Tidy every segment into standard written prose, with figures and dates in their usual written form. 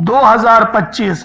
2025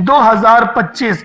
2025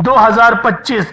2025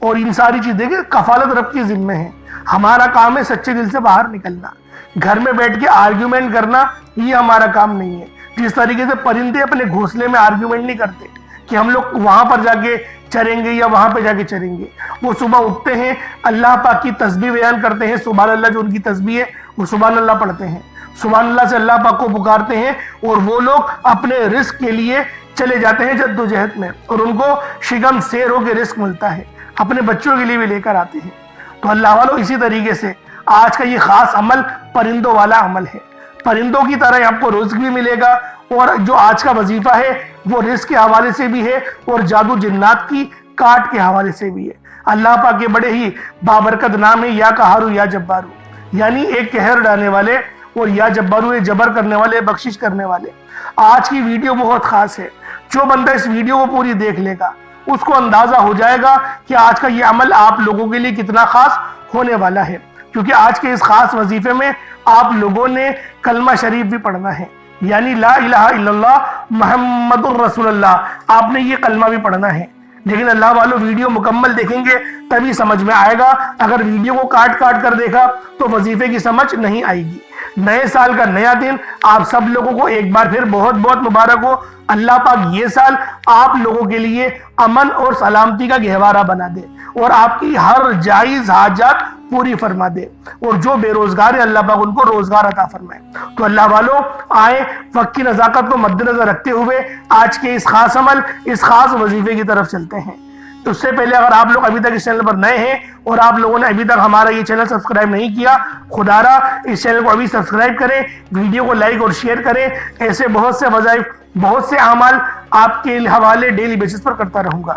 اور ان ساری چیزیں دیکھیں کفالت رب کی ذمہ ہے. ہمارا کام ہے سچے دل سے باہر نکلنا. گھر میں بیٹھ کے آرگیومنٹ کرنا یہ ہمارا کام نہیں ہے. جس طریقے سے پرندے اپنے گھونسلے میں آرگیومنٹ نہیں کرتے کہ ہم لوگ وہاں پر جا کے چریں گے یا وہاں پہ جا کے چریں گے. وہ صبح اٹھتے ہیں, اللہ پاک کی تسبیح بیان کرتے ہیں, سبحان اللہ جو ان کی تسبیح ہے وہ سبحان اللہ پڑھتے ہیں, سبحان اللہ سے اللہ پاک کو پکارتے ہیں, اور وہ لوگ اپنے رزق کے لیے چلے جاتے ہیں جد و جہد میں, اور ان کو شگم سیر ہو کے رزق ملتا ہے, اپنے بچوں کے لیے بھی لے کر آتے ہیں. تو اللہ والوں اسی طریقے سے آج کا یہ خاص عمل پرندوں والا عمل ہے. پرندوں کی طرح آپ کو رزق بھی ملے گا, اور جو آج کا وظیفہ ہے وہ رزق کے حوالے سے بھی ہے اور جادو جنات کی کاٹ کے حوالے سے بھی ہے. اللہ پاک کے بڑے ہی بابرکت نام ہے, یا قہارو یا جبارو, یعنی ایک قہر ڈالنے والے, اور یا جبارو جبر کرنے والے, بخشش کرنے والے. آج کی ویڈیو بہت خاص ہے. جو بندہ اس ویڈیو کو پوری دیکھ لے گا اس کو اندازہ ہو جائے گا کہ آج کا یہ عمل آپ لوگوں کے لیے کتنا خاص ہونے والا ہے, کیونکہ آج کے اس خاص وظیفے میں آپ لوگوں نے کلمہ شریف بھی پڑھنا ہے, یعنی لا الہ الا اللہ محمد الرسول اللہ, آپ نے یہ کلمہ بھی پڑھنا ہے. لیکن اللہ والوں ویڈیو مکمل دیکھیں گے تبھی سمجھ میں آئے گا. اگر ویڈیو کو کاٹ کاٹ کر دیکھا تو وظیفے کی سمجھ نہیں آئے گی. نئے سال کا نیا دن آپ سب لوگوں کو ایک بار پھر بہت بہت مبارک ہو. اللہ پاک یہ سال آپ لوگوں کے لیے امن اور سلامتی کا گہوارہ بنا دے, اور آپ کی ہر جائز حاجات پوری فرما دے, اور جو بے روزگار ہے اللہ پاک ان کو روزگار عطا فرمائے. تو اللہ والوں آئیں وقت کی نزاکت کو مد نظر رکھتے ہوئے آج کے اس خاص عمل, اس خاص وظیفے کی طرف چلتے ہیں. تو اس سے پہلے اگر آپ لوگ ابھی تک اس چینل پر نئے ہیں اور آپ لوگوں نے ابھی تک ہمارا یہ چینل سبسکرائب نہیں کیا, خدا را اس چینل کو ابھی سبسکرائب کریں, ویڈیو کو لائک اور شیئر کریں. ایسے بہت سے وظائف, بہت سے اعمال آپ کے حوالے ڈیلی بیسس پر کرتا رہوں گا.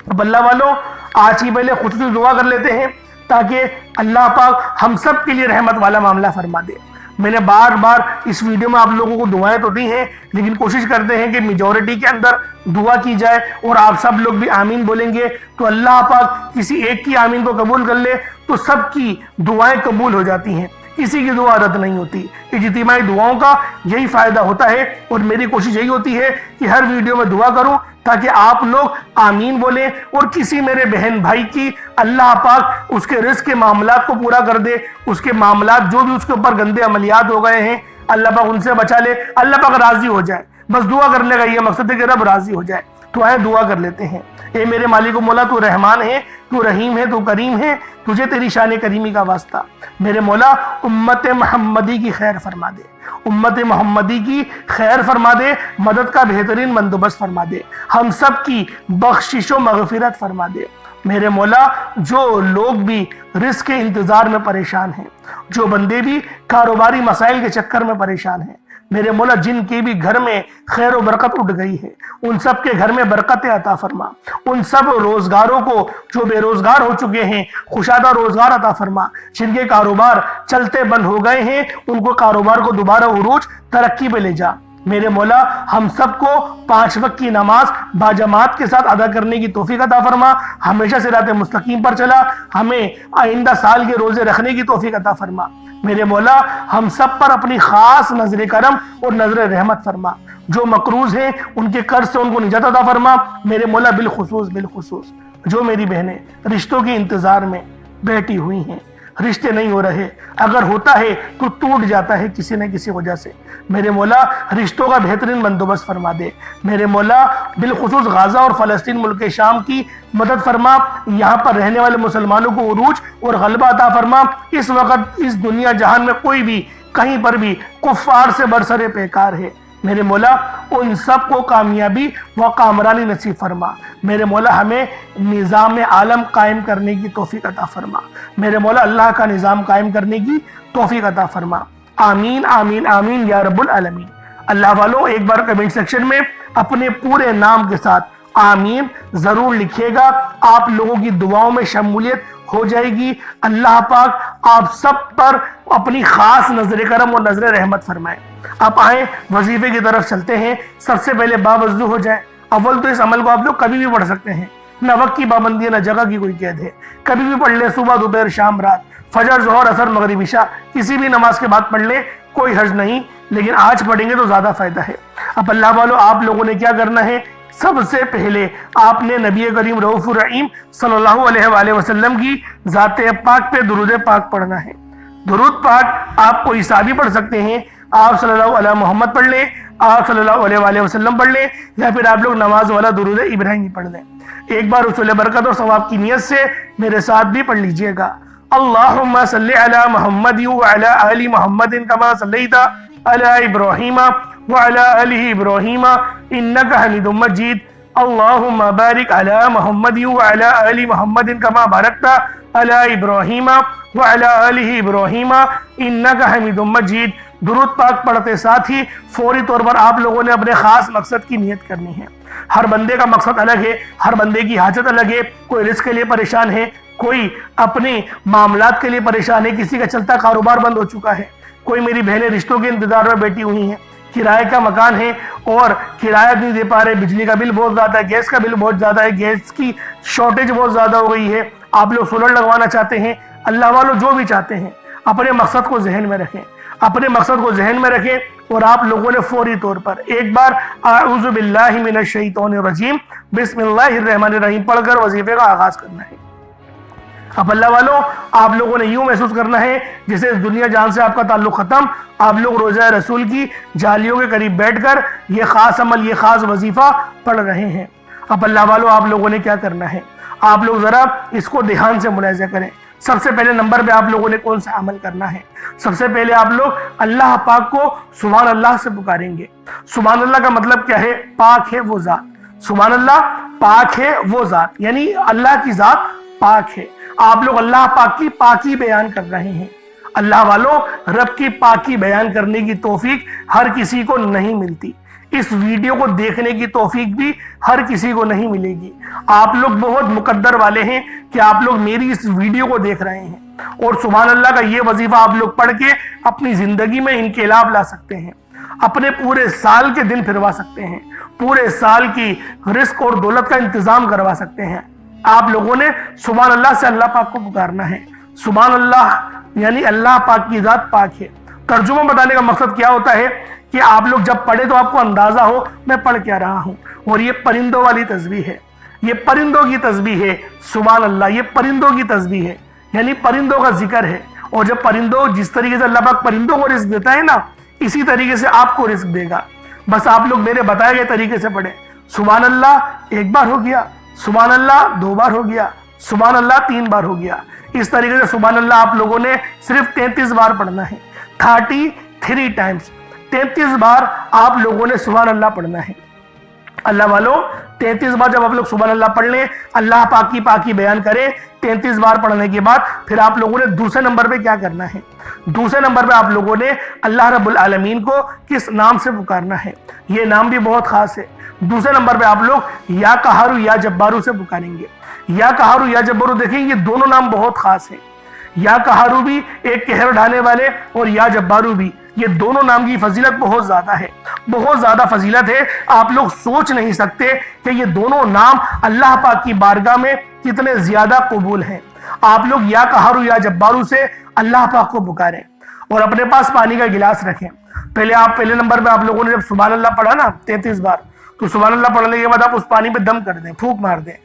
اب اللہ والوں آج کی پہلے خصوصی دعا کر لیتے ہیں تاکہ اللہ پاک ہم سب کے لیے رحمت والا معاملہ فرما دے. میں نے بار بار اس ویڈیو میں آپ لوگوں کو دعائیں تو دی ہیں, لیکن کوشش کرتے ہیں کہ میجورٹی کے اندر دعا کی جائے, اور آپ سب لوگ بھی آمین بولیں گے تو اللہ پاک کسی ایک کی آمین کو قبول کر لے تو سب کی دعائیں قبول ہو جاتی ہیں, کسی کی دعا رد نہیں ہوتی. اجتماعی دعاؤں کا یہی فائدہ ہوتا ہے, اور میری کوشش یہی ہوتی ہے کہ ہر ویڈیو میں دعا کروں تاکہ آپ لوگ آمین بولیں, اور کسی میرے بہن بھائی کی اللہ پاک اس کے رزق کے معاملات کو پورا کر دے. اس کے معاملات جو بھی اس کے اوپر گندے عملیات ہو گئے ہیں اللہ پاک ان سے بچا لے, اللہ پاک راضی ہو جائے. بس دعا کرنے کا یہ مقصد ہے کہ رب راضی ہو جائے. تو آئے دعا کر لیتے ہیں. اے میرے مالک و مولا, تو رحمان ہے, تو رحیم ہے, تو کریم ہے, تجھے تیری شان کریمی کا واسطہ. میرے مولا امت محمدی کی خیر فرما دے, امت محمدی کی خیر فرما دے, مدد کا بہترین بندوبست فرما دے, ہم سب کی بخشش و مغفرت فرما دے. میرے مولا جو لوگ بھی رزق کے انتظار میں پریشان ہیں, جو بندے بھی کاروباری مسائل کے چکر میں پریشان ہیں, میرے مولا جن کے بھی گھر میں خیر و برکت اٹھ گئی ہے ان سب کے گھر میں برکت عطا فرما. ان سب روزگاروں کو جو بے روزگار ہو چکے ہیں خوشادہ روزگار عطا فرما. جن کے کاروبار چلتے بند ہو گئے ہیں ان کو کاروبار کو دوبارہ عروج ترقی پہ لے جا. میرے مولا ہم سب کو 5 وقت کی نماز باجماعت کے ساتھ ادا کرنے کی توفیق عطا فرما. ہمیشہ صراط مستقیم پر چلا, ہمیں آئندہ سال کے روزے رکھنے کی توفیق عطا فرما. میرے مولا ہم سب پر اپنی خاص نظر کرم اور نظر رحمت فرما. جو مقروض ہیں ان کے قرض سے ان کو نجات عطا فرما. میرے مولا بالخصوص جو میری بہنیں رشتوں کے انتظار میں بیٹھی ہوئی ہیں, رشتے نہیں ہو رہے, اگر ہوتا ہے تو ٹوٹ جاتا ہے کسی نہ کسی وجہ سے, میرے مولا رشتوں کا بہترین بندوبست فرما دے. میرے مولا بالخصوص غزہ اور فلسطین ملک شام کی مدد فرما. یہاں پر رہنے والے مسلمانوں کو عروج اور غلبہ عطا فرما. اس وقت اس دنیا جہان میں کوئی بھی کہیں پر بھی کفار سے برسر پیکار ہے, میرے مولا ان سب کو کامیابی و کامرانی نصیب فرما. میرے مولا ہمیں نظام عالم قائم کرنے کی توفیق عطا فرما. میرے مولا اللہ کا نظام قائم کرنے کی توفیق عطا فرما. آمین آمین آمین یا رب العالمین. اللہ والوں ایک بار کمنٹ سیکشن میں اپنے پورے نام کے ساتھ آمین ضرور لکھیے گا. آپ لوگوں کی دعاؤں میں شمولیت ہو جائے گی. اللہ پاک آپ سب پر اپنی خاص نظر کرم اور نظر رحمت فرمائے. آپ آئیں وظیفے کی طرف چلتے ہیں. سب سے پہلے باوضو ہو جائیں. اول تو اس عمل کو آپ لوگ کبھی بھی پڑھ سکتے ہیں, نہ وقت کی پابندی ہے نہ جگہ کی کوئی قید ہے, کبھی بھی پڑھ لیں, صبح دوپہر شام رات, فجر ظہر عصر مغرب عشاء, کسی بھی نماز کے بعد پڑھ لیں, کوئی حرج نہیں, لیکن آج پڑھیں گے تو زیادہ فائدہ ہے. اب اللہ والوں آپ لوگوں نے کیا کرنا ہے, سب سے پہلے آپ نے نبی کریم رؤوف الرحیم صلی اللہ علیہ وآلہ وسلم کی ذات پاک پہ درود پاک پڑھنا ہے۔ درود پاک آپ کوئی سا بھی پڑھ سکتے ہیں، آپ صلی اللہ علیہ محمد پڑھ لیں، آپ صلی اللہ علیہ وآلہ وسلم پڑھ لیں، یا پھر آپ لوگ نماز والا درود ابراہیمی پڑھ لیں۔ ایک بار حصول برکت اور ثواب کی نیت سے میرے ساتھ بھی پڑھ لیجئے گا۔ اللہم صلی علی محمد وعلی آل محمد کما صلیت علی ابراہیم وعلی آل ابراہیم انک حمید مجید۔ اللہم بارک علی محمد وعلی آل محمد کما بارکت علی ابراہیم وعلی آل ابراہیم انک حمید مجید۔ درود پاک پڑھتے ساتھ ہی فوری طور پر آپ لوگوں نے اپنے خاص مقصد کی نیت کرنی ہے۔ ہر بندے کا مقصد الگ ہے، ہر بندے کی حاجت الگ ہے۔ کوئی رزق کے لیے پریشان ہے، کوئی اپنے معاملات کے لیے پریشان ہے، کسی کا چلتا کاروبار بند ہو چکا ہے، کوئی میری بہنیں رشتوں کے انتظار میں بیٹھی ہوئی ہیں، کرائے کا مکان ہے اور کرایہ نہیں دے پا رہے، بجلی کا بل بہت زیادہ ہے، گیس کا بل بہت زیادہ ہے، گیس کی شارٹیج بہت زیادہ ہو گئی ہے، آپ لوگ سولر لگوانا چاہتے ہیں۔ اللہ والوں جو بھی چاہتے ہیں اپنے مقصد کو ذہن میں رکھیں، اپنے مقصد کو ذہن میں رکھیں، اور آپ لوگوں نے فوری طور پر ایک بار اعوذ باللہ من الشیطان الرجیم بسم اللہ الرحمن الرحیم پڑھ کر وظیفے کا آغاز کرنا ہے۔ اب اللہ والوں، آپ لوگوں نے یوں محسوس کرنا ہے جیسے اس دنیا جان سے آپ کا تعلق ختم، آپ لوگ روضہ رسول کی جالیوں کے قریب بیٹھ کر یہ خاص عمل، یہ خاص وظیفہ پڑھ رہے ہیں۔ اب اللہ والوں، آپ لوگوں نے کیا کرنا ہے، آپ لوگ ذرا اس کو دھیان سے ملاحظہ کریں۔ سب سے پہلے نمبر پہ آپ لوگوں نے کون سا عمل کرنا ہے؟ سب سے پہلے آپ لوگ اللہ پاک کو سبحان اللہ سے پکاریں گے۔ سبحان اللہ کا مطلب کیا ہے؟ پاک ہے وہ ذات۔ سبحان اللہ پاک ہے وہ ذات، یعنی اللہ کی ذات پاک ہے۔ آپ لوگ اللہ پاک کی پاکی بیان کر رہے ہیں۔ اللہ والوں، رب کی پاکی بیان کرنے کی توفیق ہر کسی کو نہیں ملتی، اس ویڈیو کو دیکھنے کی توفیق بھی ہر کسی کو نہیں ملے گی۔ آپ لوگ بہت مقدر والے ہیں کہ آپ لوگ میری اس ویڈیو کو دیکھ رہے ہیں، اور سبحان اللہ کا یہ وظیفہ آپ لوگ پڑھ کے اپنی زندگی میں انقلاب لا سکتے ہیں، اپنے پورے سال کے دن پھروا سکتے ہیں، پورے سال کی رزق اور دولت کا انتظام کروا سکتے ہیں۔ آپ لوگوں نے سبحان اللہ سے اللہ پاک کو پکارنا ہے۔ سبحان اللہ یعنی اللہ پاک کی ذات پاک ہے۔ ترجمہ بتانے کا مقصد کیا ہوتا ہے کہ آپ لوگ جب پڑھے تو آپ کو اندازہ ہو میں پڑھ کیا رہا ہوں، اور یہ پرندوں والی تسبیح ہے، یہ پرندوں کی تسبیح ہے۔ سبحان اللہ یہ پرندوں کی تسبیح ہے، یعنی پرندوں کا ذکر ہے، اور جب پرندوں جس طریقے سے اللہ پاک پرندوں کو رزق دیتا ہے نا، اسی طریقے سے آپ کو رزق دے گا۔ بس آپ لوگ میرے بتائے گئے طریقے سے پڑھیں۔ سبحان اللہ ایک بار ہو گیا، سبحان اللہ دو بار ہو گیا، سبحان اللہ تین بار ہو گیا۔ اس طریقے سے سبحان اللہ آپ لوگوں نے صرف 33 بار پڑھنا ہے، 33 ٹائمز، 33 بار آپ لوگوں نے سبحان اللہ پڑھنا ہے۔ اللہ والوں 33 بار جب آپ لوگ سبحان اللہ پڑھ لیں، اللہ پاک کی پاکی بیان کریں، 33 بار پڑھنے کے بعد پھر آپ لوگوں نے دوسرے نمبر پہ کیا کرنا ہے؟ دوسرے نمبر پہ آپ لوگوں نے اللہ رب العالمین کو کس نام سے پکارنا ہے؟ یہ نام بھی بہت خاص ہے۔ دوسرے نمبر پہ آپ لوگ یا قہارو یا جبارو سے پکاریں گے۔ یا قہارو یا جبارو، دیکھیں یہ دونوں نام بہت خاص ہیں۔ یا قہارو بھی ایک قہر ڈھانے والے، اور یا جبارو بھی، یہ دونوں نام کی فضیلت بہت زیادہ ہے، بہت زیادہ فضیلت ہے۔ آپ لوگ سوچ نہیں سکتے کہ یہ دونوں نام اللہ پاک کی بارگاہ میں کتنے زیادہ قبول ہیں۔ آپ لوگ یا قہارو یا جبارو سے اللہ پاک کو پکاریں، اور اپنے پاس پانی کا گلاس رکھیں۔ پہلے نمبر پہ آپ لوگوں نے جب سبحان اللہ پڑھا نا 33 بار، تو سبحان اللہ پڑھنے کے بعد آپ اس پانی پہ دم کر دیں، پھونک مار دیں۔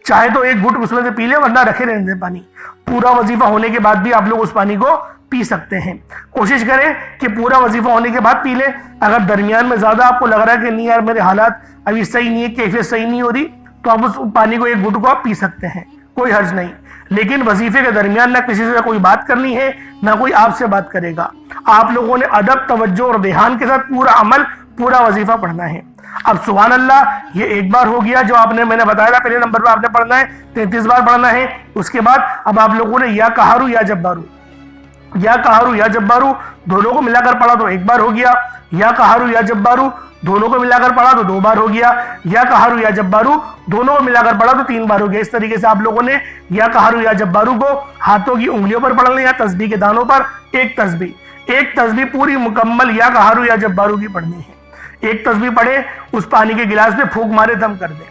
چاہے تو ایک گھٹ اس میں سے پی لیں، ورنہ رکھے رہنے دیں پانی۔ پورا وظیفہ ہونے کے بعد بھی آپ لوگ اس پانی کو پی سکتے ہیں۔ کوشش کریں کہ پورا وظیفہ ہونے کے بعد پی لیں۔ اگر درمیان میں زیادہ آپ کو لگ رہا ہے کہ نہیں یار میرے حالات ابھی صحیح نہیں ہے، کیفیت صحیح نہیں ہو رہی، تو آپ اس پانی کو ایک گھٹ کو آپ پی سکتے ہیں، کوئی حرج نہیں۔ لیکن وظیفے کے درمیان نہ کسی سے کوئی بات کرنی ہے، نہ کوئی آپ سے بات کرے گا۔ آپ لوگوں نے ادب، توجہ اور دھیان کے ساتھ پورا عمل، پورا وظیفہ پڑھنا ہے۔ اب سبحان اللہ یہ ایک بار ہو گیا جو میں نے بتایا تھا، پہلے نمبر پہ آپ نے پڑھنا ہے 33 بار پڑھنا ہے۔ اس کے بعد اب آپ لوگوں نے یا قہارو یا جبارو، یا قہارو یا جبارو دونوں کو ملا کر پڑھا تو ایک بار ہو گیا، یا قہارو یا جبارو دونوں کو ملا کر پڑھا تو 2 بار ہو گیا، یا قہارو یا جبارو دونوں کو ملا کر پڑھا تو 3 بار ہو گیا۔ اس طریقے سے آپ لوگوں نے یا قہارو یا جبارو کو ہاتھوں کی انگلیوں پر پڑھ لیں، یا تسبیح کے دانوں پر ایک تسبیح پوری مکمل یا قہارو یا جبارو کی پڑھنی ہے۔ ایک تسبیح پڑھے، اس پانی کے گلاس پہ پھونک مارے، دم کر دیں،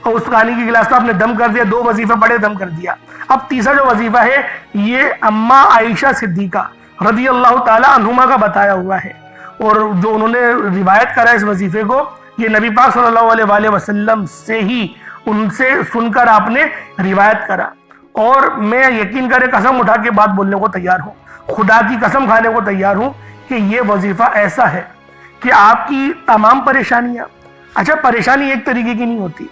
اور اس پانی کے گلاس پہ آپ نے دم کر دیا، 2 وظیفے پڑھے، دم کر دیا۔ اب تیسرا جو وظیفہ ہے یہ اماں عائشہ صدیقہ رضی اللہ تعالی عنہما کا بتایا ہوا ہے، اور جو انہوں نے روایت کرا اس وظیفے کو، یہ نبی پاک صلی اللہ علیہ وآلہ وسلم سے ہی ان سے سن کر آپ نے روایت کرا، اور میں یقین کرے قسم اٹھا کے بات بولنے کو تیار ہوں، خدا کی قسم کھانے کو تیار ہوں کہ یہ وظیفہ ایسا ہے کہ آپ کی تمام پریشانیاں، اچھا پریشانی ایک طریقے کی نہیں ہوتی،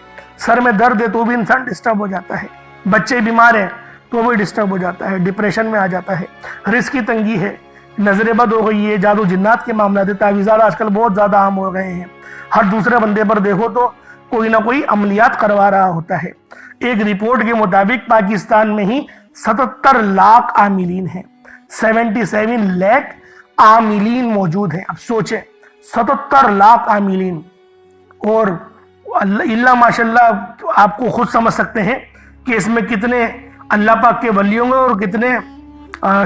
سر میں درد ہے تو بھی انسان ڈسٹرب ہو جاتا ہے، بچے بیمار ہیں تو بھی ڈسٹرب ہو جاتا ہے، ڈپریشن میں آ جاتا ہے، رزق کی تنگی ہے، نظر بد ہو گئی ہے، جادو جنات کے معاملات، تعویذات آج کل بہت زیادہ عام ہو گئے ہیں، ہر دوسرے بندے پر دیکھو تو کوئی نہ کوئی عملیات کروا رہا ہوتا ہے۔ ایک رپورٹ کے مطابق پاکستان میں ہی 77 لاکھ عاملین ہیں، 77 لاکھ عاملین موجود ہیں۔ اب سوچیں 77 لاکھ عاملین، اور اللہ ماشاءاللہ آپ کو خود سمجھ سکتے ہیں کہ اس میں کتنے اللہ پاک کے ولی ہوں گے اور کتنے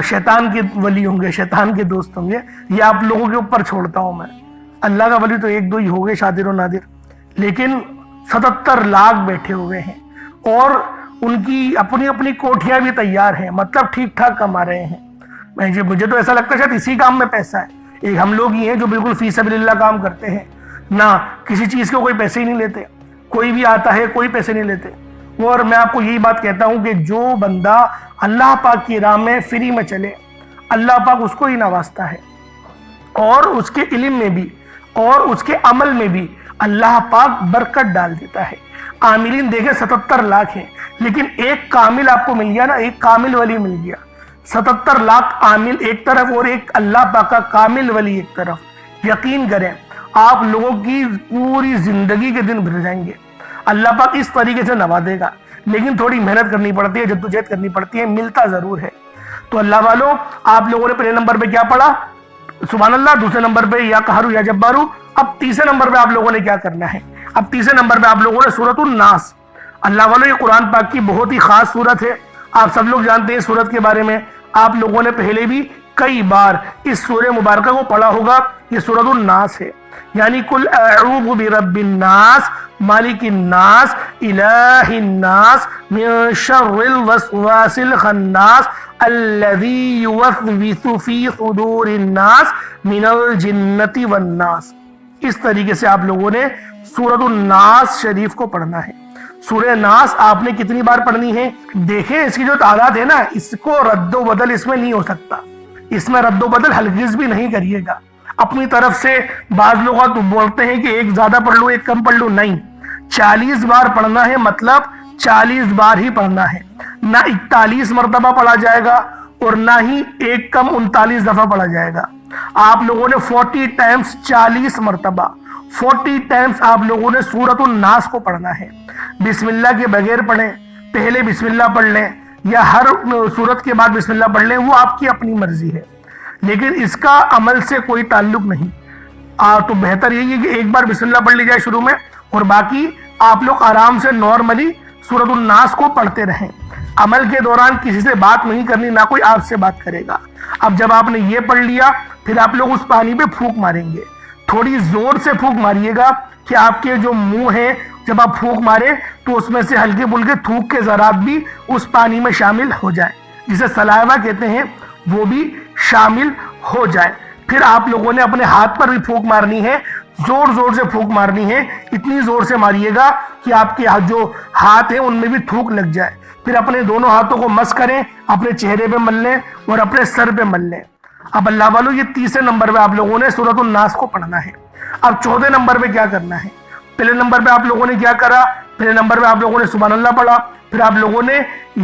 شیطان کے ولی ہوں گے، شیطان کے دوست ہوں گے۔ یہ آپ لوگوں کے اوپر چھوڑتا ہوں میں، اللہ کا ولی تو ایک دو ہی ہو گئے شادر و نادر، لیکن 77 لاکھ بیٹھے ہوئے ہیں، اور ان کی اپنی اپنی کوٹھیاں بھی تیار ہیں، مطلب ٹھیک ٹھاک کما رہے ہیں۔ مجھے تو ایسا لگتا ہے شاید اسی کام میں پیسہ ہے۔ ایک ہم لوگ ہی ہیں جو بالکل فی سبیل اللہ کام کرتے ہیں، نہ کسی چیز کے کوئی پیسے ہی نہیں لیتے، کوئی بھی آتا ہے کوئی پیسے نہیں لیتے۔ اور میں آپ کو یہی بات کہتا ہوں کہ جو بندہ اللہ پاک کی راہ میں فری میں چلے، اللہ پاک اس کو ہی نوازتا ہے، اور اس کے علم میں بھی اور اس کے عمل میں بھی اللہ پاک برکت ڈال دیتا ہے۔ عاملین دیکھیں 77 لاکھ ہیں، لیکن ایک کامل آپ کو مل گیا نا، ایک کامل ولی مل گیا۔ 77 لاکھ عامل ایک طرف اور ایک اللہ پاک کا کامل ولی ایک طرف، یقین کریں آپ لوگوں کی پوری زندگی کے دن بھر جائیں گے۔ اللہ پاک اس طریقے سے نوازے گا، لیکن تھوڑی محنت کرنی پڑتی ہے، جدوجہد کرنی پڑتی ہے، ملتا ضرور ہے۔ تو اللہ والوں، آپ لوگوں نے پہلے نمبر پہ کیا پڑھا؟ سبحان اللہ۔ دوسرے نمبر پہ یا قہر یا جبار۔ اب تیسرے نمبر پہ آپ لوگوں نے کیا کرنا ہے؟ اب تیسرے نمبر پہ آپ لوگوں نے سورۃ الناس۔ اللہ والوں، یہ قرآن پاک کی بہت ہی خاص سورت ہے، آپ سب لوگ جانتے ہیں اس سورت کے بارے میں، آپ لوگوں نے پہلے بھی کئی بار اس سورہ مبارکہ کو پڑھا ہوگا۔ یہ سورۃ الناس ہے، یعنی قل اعوذ برب الناس مالک الناس الہ الناس من شر الوسواس الخناس الذی یوسوس فی صدور الناس من الجنۃ والناس۔ اس طریقے سے آپ لوگوں نے سورۃ الناس شریف کو پڑھنا ہے۔ سورہ ناس آپ نے کتنی بار پڑھنی ہے؟ دیکھیں اس کی جو تعداد ہے نا، اس کو رد و بدل اس میں نہیں ہو سکتا، اس میں رد و بدل ہرگز بھی نہیں کریے گا۔ اپنی طرف سے بعض لوگ تو بولتے ہیں کہ ایک زیادہ پڑھ لوں ایک کم پڑھ لوں، نہیں، 40 بار پڑھنا ہے، مطلب 40 بار ہی پڑھنا ہے، نہ 41 مرتبہ پڑھا جائے گا اور نہ ہی ایک کم 39 دفعہ پڑھا جائے گا۔ آپ لوگوں نے 40 ٹائمز 40 مرتبہ 40 ٹائمز آپ لوگوں نے سورۃ الناس کو پڑھنا ہے۔ بسم اللہ کے بغیر پڑھیں، پہلے بسم اللہ پڑھ لیں یا ہر سورت کے بعد بسم اللہ پڑھ لیں، وہ آپ کی اپنی مرضی ہے، لیکن اس کا عمل سے کوئی تعلق نہیں۔ تو بہتر یہی ہے کہ ایک بار بسم اللہ پڑھ لی جائے شروع میں، اور باقی آپ لوگ آرام سے نارملی سورۃ الناس کو پڑھتے رہیں۔ عمل کے دوران کسی سے بات نہیں کرنی، نہ کوئی آپ سے بات کرے گا۔ اب جب آپ نے یہ پڑھ لیا، پھر آپ لوگ اس پانی پہ پھونک ماریں گے، تھوڑی زور سے پھونک ماریے گا کہ آپ کے جو منہ ہے، جب آپ پھونک مارے تو اس میں سے ہلکے پھلکے تھوک کے ذرات بھی اس پانی میں شامل ہو جائیں، جسے سلائیوا کہتے ہیں، وہ بھی شامل ہو جائے۔ پھر آپ لوگوں نے اپنے ہاتھ پر بھی پھونک مارنی ہے، زور زور سے پھونک مارنی ہے، اتنی زور سے ماریے گا کہ آپ کے جو ہاتھ ہیں ان میں بھی تھوک لگ جائے۔ پھر اپنے دونوں ہاتھوں کو مس کریں، اپنے چہرے پہ مل لیں اور اپنے سر پہ مل لیں۔ اب اللہ والوں، یہ تیسرے نمبر پہ آپ لوگوں نے سورۃ الناس کو پڑھنا ہے۔ اب چوتھے نمبر پہ کیا کرنا ہے؟ پہلے نمبر پہ آپ لوگوں نے کیا کرا؟ پہلے نمبر پہ آپ لوگوں نے سبحان اللہ پڑھا، پھر آپ لوگوں نے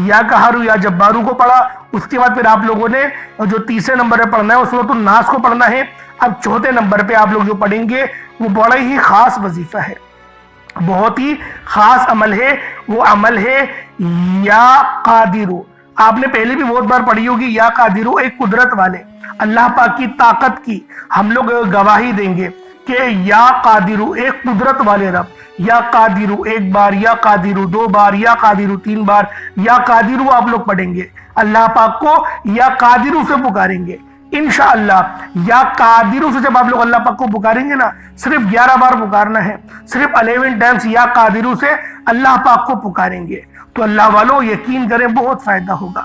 یا قہر یا جبار کو پڑھا، اس کے بعد پھر آپ لوگوں نے جو تیسرے نمبر پہ پڑھنا ہے وہ سورۃ الناس کو پڑھنا ہے۔ اب چوتھے نمبر پہ آپ لوگ جو پڑھیں گے وہ بڑا ہی خاص وظیفہ ہے، بہت ہی خاص عمل ہے، وہ عمل ہے یا قادرو۔ آپ نے پہلے بھی بہت بار پڑھی ہوگی، یا قادرو ایک قدرت والے، اللہ پاک کی طاقت کی ہم لوگ گواہی دیں گے کہ یا قادرو ایک قدرت والے رب، یا قادرو ایک بار، یا قادرو 2 بار، یا قادرو 3 بار، یا قادرو آپ لوگ پڑھیں گے، اللہ پاک کو یا قادرو سے پکاریں گے انشاءاللہ۔ یا قادرو سے جب آپ لوگ اللہ پاک کو پکاریں گے نا، صرف 11 بار پکارنا ہے، صرف 11 ٹائمز یا قادرو سے اللہ پاک کو پکاریں گے، تو اللہ والوں یقین کریں بہت فائدہ ہوگا۔